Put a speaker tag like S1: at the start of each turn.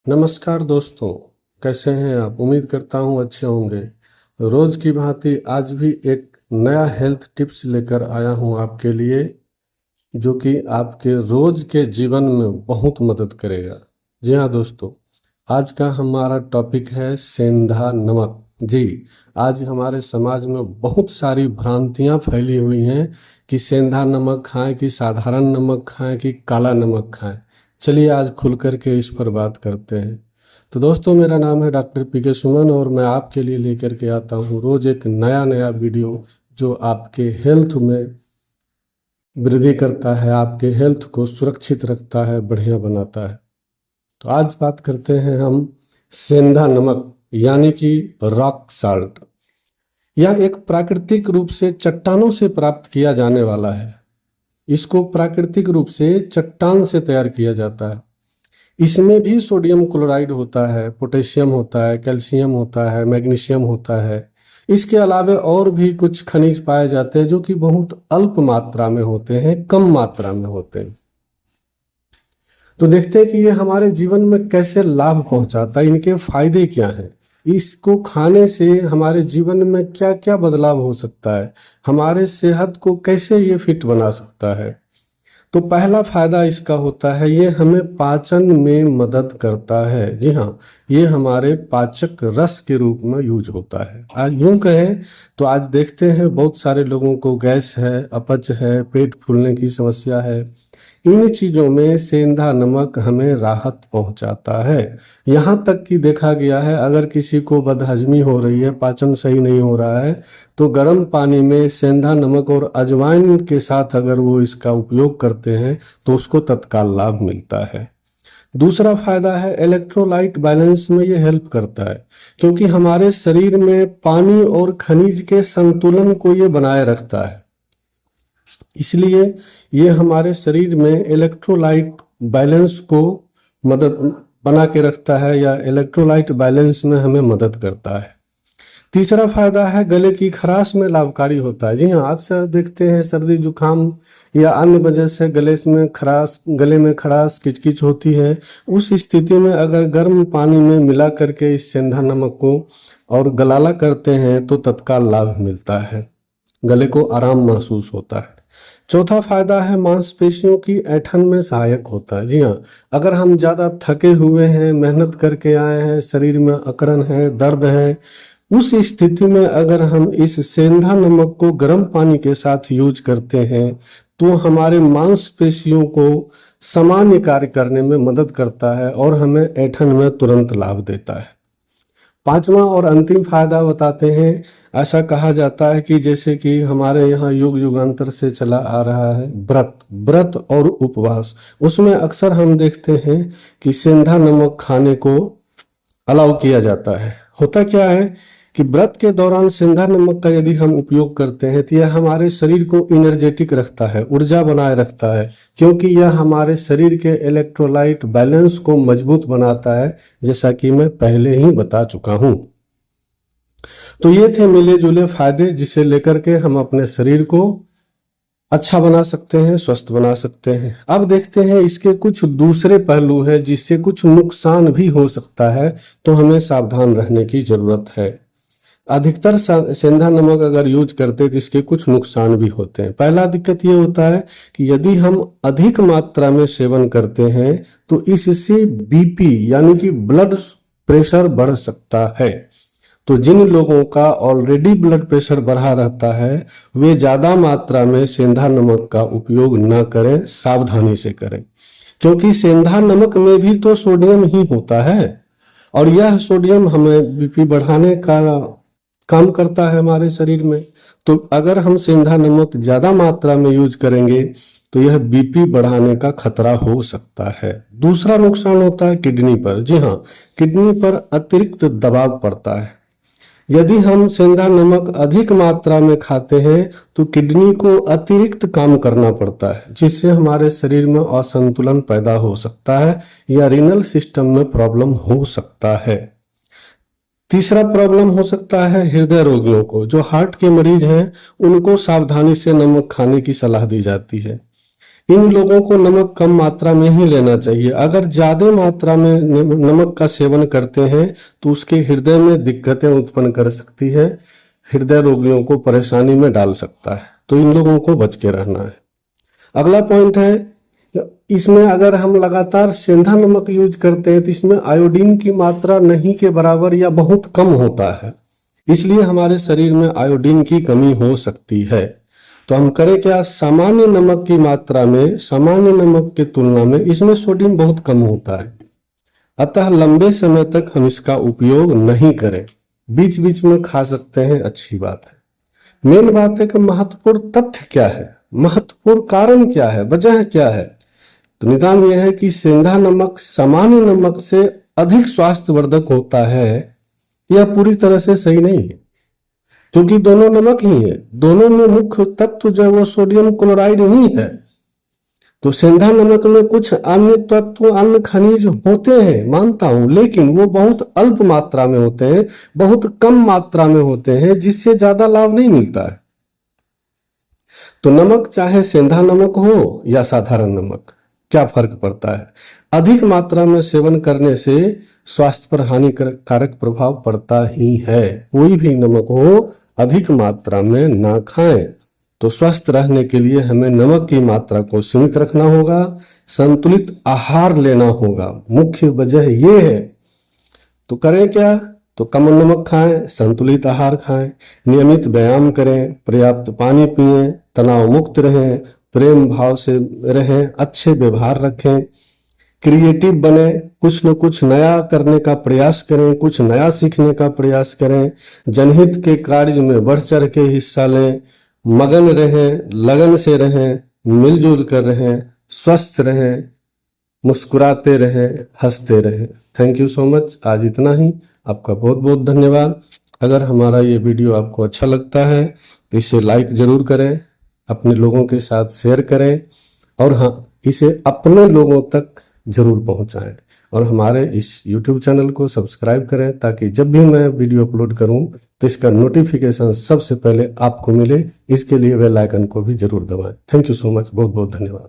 S1: नमस्कार दोस्तों, कैसे हैं आप? उम्मीद करता हूं अच्छे होंगे। रोज की भांति आज भी एक नया हेल्थ टिप्स लेकर आया हूं आपके लिए, जो कि आपके रोज के जीवन में बहुत मदद करेगा। जी हाँ दोस्तों, आज का हमारा टॉपिक है सेंधा नमक। जी, आज हमारे समाज में बहुत सारी भ्रांतियां फैली हुई हैं कि सेंधा नमक खाएं कि साधारण नमक खाएं कि काला नमक खाएं। चलिए आज खुल करके इस पर बात करते हैं। तो दोस्तों, मेरा नाम है डॉक्टर पी के सुमन और मैं आपके लिए लेकर के आता हूँ रोज एक नया नया वीडियो जो आपके हेल्थ में वृद्धि करता है, आपके हेल्थ को सुरक्षित रखता है, बढ़िया बनाता है। तो आज बात करते हैं हम सेंधा नमक यानी कि रॉक साल्ट। यह एक प्राकृतिक रूप से चट्टानों से प्राप्त किया जाने वाला है। इसको प्राकृतिक रूप से चट्टान से तैयार किया जाता है। इसमें भी सोडियम क्लोराइड होता है, पोटेशियम होता है, कैल्शियम होता है, मैग्नीशियम होता है। इसके अलावा और भी कुछ खनिज पाए जाते हैं जो कि बहुत अल्प मात्रा में होते हैं, कम मात्रा में होते हैं। तो देखते हैं कि ये हमारे जीवन में कैसे लाभ पहुंचाता है, इनके फायदे क्या हैं, इसको खाने से हमारे जीवन में क्या क्या बदलाव हो सकता है, हमारे सेहत को कैसे ये फिट बना सकता है। तो पहला फायदा इसका होता है, ये हमें पाचन में मदद करता है। जी हाँ, ये हमारे पाचक रस के रूप में यूज होता है। आज यूं कहें तो आज देखते हैं बहुत सारे लोगों को गैस है, अपच है, पेट फूलने की समस्या है। इन चीज़ों में सेंधा नमक हमें राहत पहुंचाता है। यहाँ तक कि देखा गया है, अगर किसी को बदहजमी हो रही है, पाचन सही नहीं हो रहा है, तो गर्म पानी में सेंधा नमक और अजवाइन के साथ अगर वो इसका उपयोग करते हैं तो उसको तत्काल लाभ मिलता है। दूसरा फायदा है इलेक्ट्रोलाइट बैलेंस में ये हेल्प करता है, क्योंकि हमारे शरीर में पानी और खनिज के संतुलन को ये बनाए रखता है। इसलिए ये हमारे शरीर में इलेक्ट्रोलाइट बैलेंस को मदद बना के रखता है, या इलेक्ट्रोलाइट बैलेंस में हमें मदद करता है। तीसरा फायदा है गले की खराश में लाभकारी होता है। जी हाँ, अक्सर देखते हैं सर्दी जुकाम या अन्य वजह से गले में खराश किचकिच होती है। उस स्थिति में अगर गर्म पानी में मिला करके इस सेंधा नमक को और गलाला करते हैं तो तत्काल लाभ मिलता है, गले को आराम महसूस होता है। चौथा फायदा है मांसपेशियों की ऐंठन में सहायक होता है। जी हाँ, अगर हम ज़्यादा थके हुए हैं, मेहनत करके आए हैं, शरीर में अकड़न है, दर्द है, उस स्थिति में अगर हम इस सेंधा नमक को गर्म पानी के साथ यूज करते हैं तो हमारे मांसपेशियों को सामान्य कार्य करने में मदद करता है और हमें ऐंठन में तुरंत लाभ देता है। पांचवा और अंतिम फायदा बताते हैं। ऐसा कहा जाता है कि जैसे कि हमारे यहाँ युग युगांतर से चला आ रहा है व्रत और उपवास, उसमें अक्सर हम देखते हैं कि सेंधा नमक खाने को अलाउ किया जाता है। होता क्या है कि व्रत के दौरान सेंधा नमक का यदि हम उपयोग करते हैं तो यह हमारे शरीर को एनर्जेटिक रखता है, ऊर्जा बनाए रखता है, क्योंकि यह हमारे शरीर के इलेक्ट्रोलाइट बैलेंस को मजबूत बनाता है, जैसा कि मैं पहले ही बता चुका हूं। तो ये थे मिले जुले फायदे जिसे लेकर के हम अपने शरीर को अच्छा बना सकते हैं, स्वस्थ बना सकते हैं। अब देखते हैं इसके कुछ दूसरे पहलू हैं जिससे कुछ नुकसान भी हो सकता है, तो हमें सावधान रहने की जरूरत है। अधिकतर सेंधा नमक अगर यूज करते तो इसके कुछ नुकसान भी होते हैं। पहला दिक्कत ये होता है कि यदि हम अधिक मात्रा में सेवन करते हैं तो इससे बीपी यानी कि ब्लड प्रेशर बढ़ सकता है। तो जिन लोगों का ऑलरेडी ब्लड प्रेशर बढ़ा रहता है वे ज्यादा मात्रा में सेंधा नमक का उपयोग न करें, सावधानी से करें, क्योंकि सेंधा नमक में भी तो सोडियम ही होता है और यह सोडियम हमें बीपी बढ़ाने का काम करता है हमारे शरीर में। तो अगर हम सेंधा नमक ज्यादा मात्रा में यूज करेंगे तो यह बीपी बढ़ाने का खतरा हो सकता है। दूसरा नुकसान होता है किडनी पर। जी हाँ, किडनी पर अतिरिक्त दबाव पड़ता है। यदि हम सेंधा नमक अधिक मात्रा में खाते हैं तो किडनी को अतिरिक्त काम करना पड़ता है, जिससे हमारे शरीर में असंतुलन पैदा हो सकता है या रीनल सिस्टम में प्रॉब्लम हो सकता है। तीसरा प्रॉब्लम हो सकता है हृदय रोगियों को, जो हार्ट के मरीज हैं उनको सावधानी से नमक खाने की सलाह दी जाती है। इन लोगों को नमक कम मात्रा में ही लेना चाहिए। अगर ज्यादा मात्रा में नमक का सेवन करते हैं तो उसके हृदय में दिक्कतें उत्पन्न कर सकती है, हृदय रोगियों को परेशानी में डाल सकता है। तो इन लोगों को बच के रहना है। अगला पॉइंट है, इसमें अगर हम लगातार सेंधा नमक यूज करते हैं तो इसमें आयोडीन की मात्रा नहीं के बराबर या बहुत कम होता है, इसलिए हमारे शरीर में आयोडीन की कमी हो सकती है। तो हम करें क्या, सामान्य नमक की मात्रा में, सामान्य नमक की तुलना में इसमें सोडियम बहुत कम होता है, अतः लंबे समय तक हम इसका उपयोग नहीं करें। बीच बीच में खा सकते हैं, अच्छी बात है। मेन बात है कि महत्वपूर्ण तथ्य क्या है, महत्वपूर्ण कारण क्या है, वजह क्या है। तो निदान यह है कि सेंधा नमक सामान्य नमक से अधिक स्वास्थ्यवर्धक होता है। यह पूरी तरह से सही नहीं है, क्योंकि दोनों नमक ही है, दोनों में मुख्य तत्व जो है वो सोडियम क्लोराइड ही है। तो सेंधा नमक में कुछ अन्य तत्व, अन्य खनिज होते हैं, मानता हूं, लेकिन वो बहुत अल्प मात्रा में होते हैं, बहुत कम मात्रा में होते हैं, जिससे ज्यादा लाभ नहीं मिलता है। तो नमक चाहे सेंधा नमक हो या साधारण नमक, क्या फर्क पड़ता है। अधिक मात्रा में सेवन करने से स्वास्थ्य पर हानिकारक प्रभाव पड़ता ही है। कोई भी नमक हो अधिक मात्रा में ना खाएं। तो स्वस्थ रहने के लिए हमें नमक की मात्रा को सीमित रखना होगा, संतुलित आहार लेना होगा, मुख्य वजह ये है। तो करें क्या, तो कम नमक खाएं, संतुलित आहार खाएं, नियमित व्यायाम करें, पर्याप्त पानी पिएं, तनाव मुक्त रहें, प्रेम भाव से रहें, अच्छे व्यवहार रखें, क्रिएटिव बने, कुछ न कुछ नया करने का प्रयास करें, कुछ नया सीखने का प्रयास करें, जनहित के कार्य में बढ़ चढ़ के हिस्सा लें, मगन रहें, लगन से रहें, मिलजुल कर रहें, स्वस्थ रहें, मुस्कुराते रहें, हंसते रहें। Thank you so much. आज इतना ही, आपका बहुत बहुत धन्यवाद। अगर हमारा ये वीडियो आपको अच्छा लगता है तो इसे लाइक जरूर करें, अपने लोगों के साथ शेयर करें, और हाँ, इसे अपने लोगों तक जरूर पहुंचाएं, और हमारे इस YouTube चैनल को सब्सक्राइब करें, ताकि जब भी मैं वीडियो अपलोड करूं तो इसका नोटिफिकेशन सबसे पहले आपको मिले। इसके लिए बेल आइकन को भी जरूर दबाएं। थैंक यू सो मच, बहुत बहुत धन्यवाद।